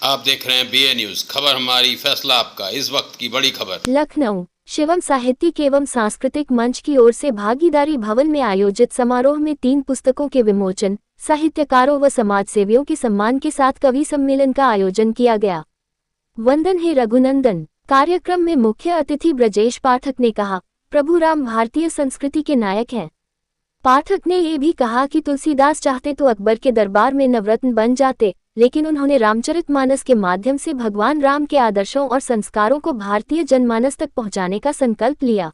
आप देख रहे हैं BA न्यूज, खबर हमारी फैसला आपका। इस वक्त की बड़ी खबर। लखनऊ शिवम साहित्यिक एवं सांस्कृतिक मंच की ओर से भागीदारी भवन में आयोजित समारोह में 3 पुस्तकों के विमोचन, साहित्यकारों व समाजसेवियों के सम्मान के साथ कवि सम्मेलन का आयोजन किया गया। वंदन हे रघुनंदन कार्यक्रम में मुख्य अतिथि ब्रजेश पाठक ने कहा, प्रभु राम भारतीय संस्कृति के नायक हैं। पाठक ने ये भी कहा कि तुलसीदास चाहते तो अकबर के दरबार में नवरत्न बन जाते, लेकिन उन्होंने रामचरितमानस के माध्यम से भगवान राम के आदर्शों और संस्कारों को भारतीय जनमानस तक पहुंचाने का संकल्प लिया।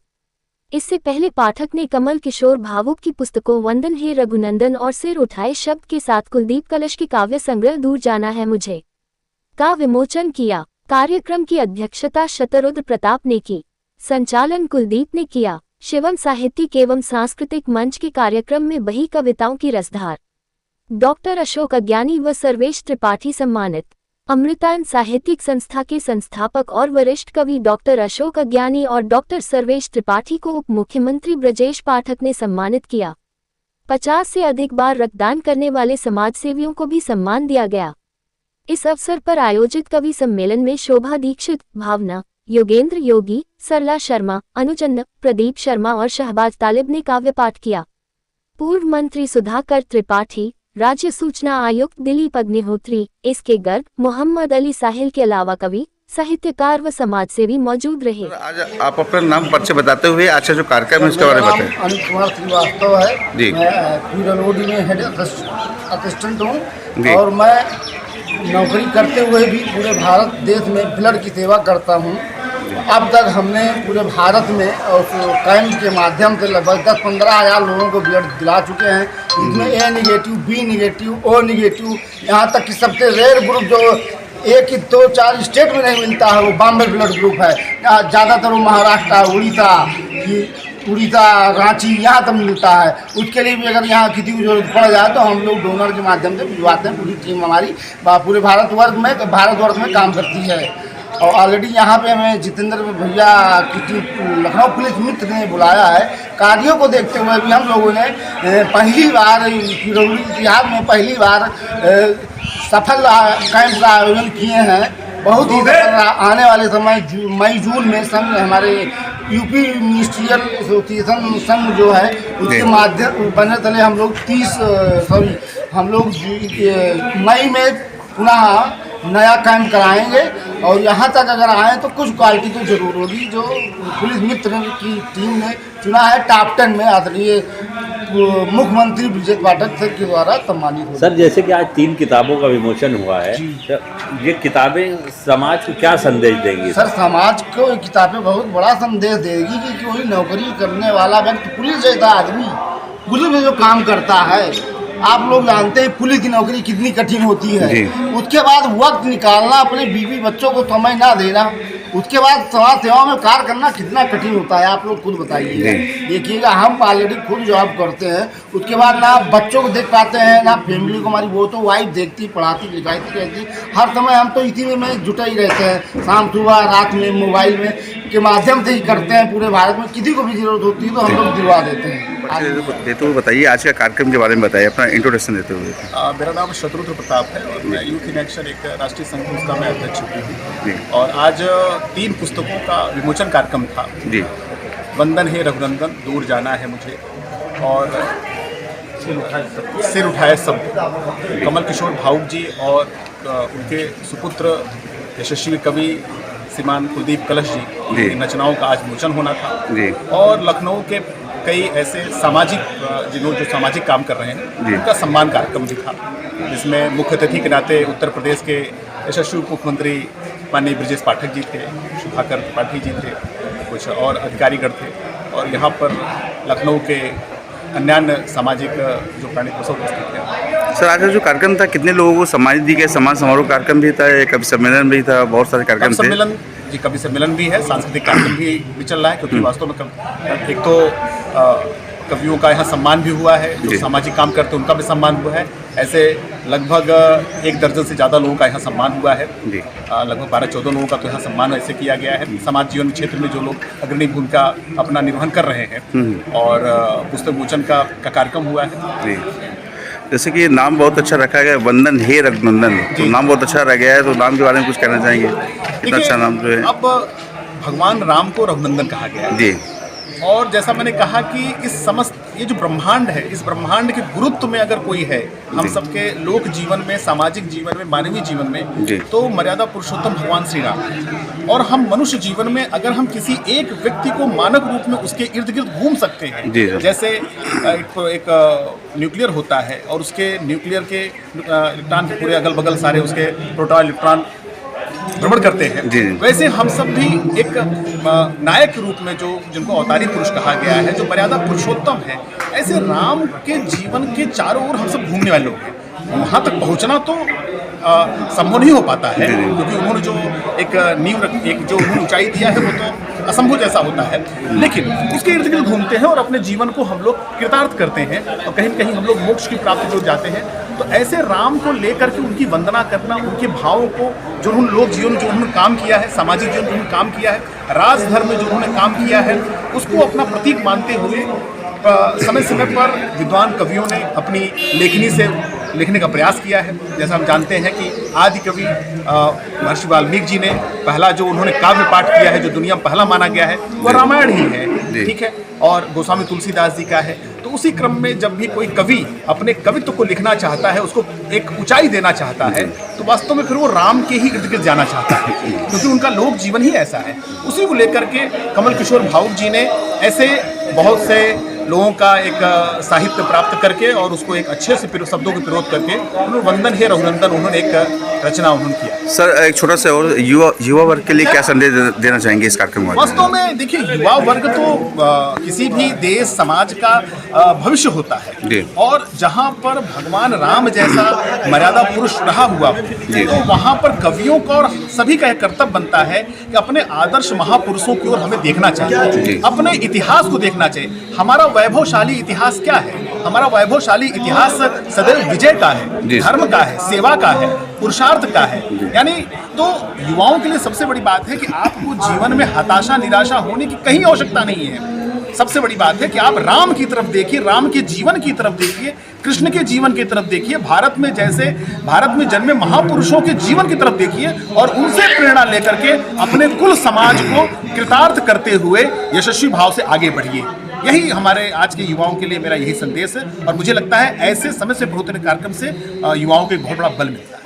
इससे पहले पाठक ने कमल किशोर भावुक की पुस्तकों वंदन हे रघुनंदन और सिर उठाए शब्द के साथ कुलदीप कलश की काव्य संग्रह दूर जाना है मुझे का विमोचन किया। कार्यक्रम की अध्यक्षता शतरुद्र प्रताप ने की, संचालन कुलदीप ने किया। शिवम साहित्यिक एवं सांस्कृतिक मंच के कार्यक्रम में बही कविताओं की रसधार डॉक्टर अशोक अज्ञानी व सर्वेश त्रिपाठी सम्मानित। अमृतान साहित्यिक संस्था के संस्थापक और वरिष्ठ कवि डॉक्टर अशोक अज्ञानी और डॉक्टर सर्वेश त्रिपाठी को उप मुख्यमंत्री ब्रजेश पाठक ने सम्मानित किया। 50 से अधिक बार रक्तदान करने वाले समाजसेवियों को भी सम्मान दिया गया। इस अवसर पर आयोजित कवि सम्मेलन में शोभा दीक्षित, भावना, योगेंद्र योगी, सरला शर्मा, अनुचंद, प्रदीप शर्मा और शहबाज तालिब ने काव्य पाठ किया। पूर्व मंत्री सुधाकर त्रिपाठी, राज्य सूचना आयुक्त दिलीप अग्निहोत्री, इसके गर्ग, मोहम्मद अली साहिल के अलावा कवि, साहित्यकार व समाजसेवी मौजूद रहे। आज आप अपना नाम परिचय बताते हुए आज जो कार्यक्रम है उसके बारे में बताएं। अनिल कुमार श्रीवास्तव है जी। मैं PWD में हेड असिस्टेंट हूँ और मैं नौकरी करते हुए भी पूरे भारत देश में ब्लड की सेवा करता हूँ। अब तक हमने पूरे भारत में और कैंप के माध्यम से लगभग 10-15 हज़ार लोगों को ब्लड दिला चुके हैं। इसमें A negative, B negative, O negative, यहाँ तक कि सबसे रेयर ग्रुप जो 1-2-4 स्टेट में नहीं मिलता है वो बॉम्बे ब्लड ग्रुप है। ज़्यादातर वो महाराष्ट्र, उड़ीसा, रांची यहाँ तक मिलता है। उसके लिए भी अगर यहाँ किसी को जरूरत पड़ जाए तो हम लोग डोनर के माध्यम से भिजवाते हैं। पूरी टीम हमारी पूरे भारतवर्ष में काम करती है। और ऑलरेडी यहाँ पे हमें जितेंद्र भैया की टीम लखनऊ पुलिस मित्र ने बुलाया है। कार्यों को देखते हुए भी हम लोगों ने पहली बार इतिहास में पहली बार सफल कैंप का आयोजन किए हैं। बहुत ही आने वाले समय मई-जून में संघ हमारे यूपी मिनिस्ट्रियल एसोसिएशन संघ जो है उसके माध्यम बने तले हम लोग मई में पुनः नया कैंप कराएंगे। और यहाँ तक अगर आए तो कुछ क्वालिटी तो जरूर होगी जो पुलिस मित्र की टीम ने चुना है। टॉप 10 में आदरणीय मुख्यमंत्री ब्रजेश पाठक सर के द्वारा सम्मानित हो। सर, जैसे कि आज 3 किताबों का विमोचन हुआ है, तो ये किताबें समाज को क्या संदेश देंगी? सर, समाज को ये किताबें बहुत बड़ा संदेश देगी कि कोई नौकरी करने वाला व्यक्ति, पुलिस जैसा आदमी, पुलिस में जो काम करता है, आप लोग जानते हैं पुलिस की नौकरी कितनी कठिन होती है। उसके बाद वक्त निकालना, अपने बीवी बच्चों को समय ना देना, उसके बाद समाज सेवा में कार्य करना कितना कठिन होता है, आप लोग खुद बताइए। देखिएगा, हम ऑलरेडी खुद जॉब करते हैं, उसके बाद ना बच्चों को देख पाते हैं ना फैमिली को। हमारी वो तो वाइफ देखती, पढ़ाती लिखाती रहती, हर समय हम तो इसी में जुटे ही रहते हैं। शाम सुबह रात में मोबाइल में के माध्यम से ही करते हैं। पूरे भारत में किसी को भी जरूरत होती है तो हम लोग दिलवा देते हैं। देते हुए बताइए आज का कार्यक्रम के बारे में बताइए, अपना इंट्रोडक्शन देते हुए। मेरा नाम शतरुद्र प्रताप है और मैं यूथ इन एक्शन एक राष्ट्रीय संघ उसका मैं अध्यक्ष हूँ। और आज 3 पुस्तकों का विमोचन कार्यक्रम था जी। वंदन हे रघुनंदन, दूर जाना है मुझे, और सिर उठाए सब, कमल किशोर भावुक जी और उनके सुपुत्र यशस्वी कवि श्रीमान कुलदीप कलश जी की रचनाओं का आज विमोचन होना था जी। और लखनऊ के कई ऐसे सामाजिक जो सामाजिक काम कर रहे हैं उनका सम्मान कार्यक्रम भी था, जिसमें मुख्य अतिथि के नाते उत्तर प्रदेश के यशस्वी उप मुख्यमंत्री माननीय ब्रजेश पाठक जी थे, सुधाकर त्रिपाठी जी थे, कुछ और अधिकारीगण थे, और यहाँ पर लखनऊ के अन्य सामाजिक जो प्राणी उपस्थित थे। सर, आज जो कार्यक्रम था कितने लोगों को सम्मानित दी गए? सम्मान समारोह कार्यक्रम भी था, कवि सम्मेलन भी था, बहुत सारे कार्यक्रम थे। कवि सम्मेलन भी है, सांस्कृतिक कार्यक्रम भी चल रहा है, क्योंकि वास्तव में एक तो कवियों का यहाँ सम्मान भी हुआ है, जो सामाजिक काम करते हैं उनका भी सम्मान हुआ है। ऐसे लगभग 1 दर्जन से ज़्यादा लोगों का यहाँ सम्मान हुआ है। लगभग 12-14 लोगों का तो यहाँ सम्मान ऐसे किया गया है। समाज जीवन क्षेत्र में जो लोग अग्रणी भूमिका अपना निर्वहन कर रहे हैं, और पुस्तक विमोचन का कार्यक्रम हुआ है। जैसे कि नाम बहुत अच्छा रखा गया है, वंदन हे रघुनंदन, तो नाम बहुत अच्छा रह गया है, तो नाम के बारे में कुछ कहना चाहेंगे? कितना अच्छा नाम जो है। अब भगवान राम को रघुनंदन कहा गया है जी। और जैसा मैंने कहा कि इस समस्त ये जो ब्रह्मांड है, इस ब्रह्मांड के गुरुत्व में अगर कोई है हम सबके लोक जीवन में, सामाजिक जीवन में, मानवीय जीवन में, तो मर्यादा पुरुषोत्तम भगवान श्री राम। और हम मनुष्य जीवन में अगर हम किसी एक व्यक्ति को मानव रूप में उसके इर्द गिर्द घूम सकते हैं, जैसे एक न्यूक्लियर होता है और उसके न्यूक्लियर के इलेक्ट्रॉन के पूरे अगल बगल सारे उसके प्रोटॉन इलेक्ट्रॉन भ्रमण करते हैं, वैसे हम सब भी एक नायक रूप में जो जिनको अवतारी पुरुष कहा गया है, जो मर्यादा पुरुषोत्तम है, ऐसे राम के जीवन के चारों ओर हम सब घूमने वाले लोग हैं। वहाँ तक पहुँचना तो संभव नहीं हो पाता है, क्योंकि उन्होंने जो एक जो उन्होंने ऊंचाई दिया है वो तो असंभव जैसा होता है, लेकिन उसके इर्द गिर्द घूमते हैं और अपने जीवन को हम लोग कृतार्थ करते हैं और कहीं न कहीं हम लोग मोक्ष की प्राप्ति जो जाते हैं। तो ऐसे राम को लेकर के उनकी वंदना करना, उनके भावों को जो उन्होंने लोक जीवन जो उन्होंने काम किया है, सामाजिक जीवन जो उन्होंने काम किया है, राजधर्म में जो उन्होंने काम किया है, उसको अपना प्रतीक मानते हुए समय समय पर विद्वान कवियों ने अपनी लेखनी से लिखने का प्रयास किया है। जैसा हम जानते हैं कि आदि कवि महर्षि वाल्मीकि जी ने पहला जो उन्होंने काव्य पाठ किया है, जो दुनिया में पहला माना गया है, वह रामायण ही है, ठीक है, और गोस्वामी तुलसीदास जी का है। तो उसी क्रम में जब भी कोई कवि अपने कवित्व को लिखना चाहता है, उसको एक ऊंचाई देना चाहता है, तो वास्तव में फिर वो राम के ही इर्द गिर्द जाना चाहता है, क्योंकि उनका लोक जीवन ही ऐसा है। उसी को लेकर के कमल किशोर भावुक जी ने ऐसे बहुत से लोगों का एक साहित्य प्राप्त करके और उसको एक अच्छे से शब्दों के प्रयोग करके उन्होंने वंदन हे रघुनंदन उन्होंने एक रचना उन्होंने किया। सर एक छोटा सा और युवा वर्ग के लिए क्या संदेश देना चाहेंगे इस कार्यक्रम में? वास्तव में देखिए, युवा वर्ग तो किसी भी देश समाज का भविष्य होता है, और जहाँ पर भगवान राम जैसा मर्यादा पुरुष रहा हुआ तो वहाँ पर कवियों का और सभी का कर्तव्य बनता है कि अपने आदर्श महापुरुषों की ओर हमें देखना चाहिए, अपने इतिहास को देखना चाहिए। हमारा वैभवशाली इतिहास क्या है? हमारा वैभवशाली इतिहास सदैव विजय का है, धर्म का है, सेवा का है, पुरुषार्थ का है। यानी तो युवाओं के लिए सबसे बड़ी बात है कि आपको जीवन में हताशा निराशा होने की कहीं आवश्यकता नहीं है। सबसे बड़ी बात है कि आप राम की तरफ देखिए, राम के जीवन की तरफ देखिए, कृष्ण के जीवन की तरफ देखिए, भारत में जन्मे महापुरुषों के जीवन की तरफ देखिए और उनसे प्रेरणा लेकर के अपने कुल समाज को कृतार्थ करते हुए यशस्वी भाव से आगे बढ़िए। यही हमारे आज के युवाओं के लिए मेरा यही संदेश है और मुझे लगता है ऐसे समय से बहुत कार्यक्रम से युवाओं को एक बहुत बड़ा बल मिलता है।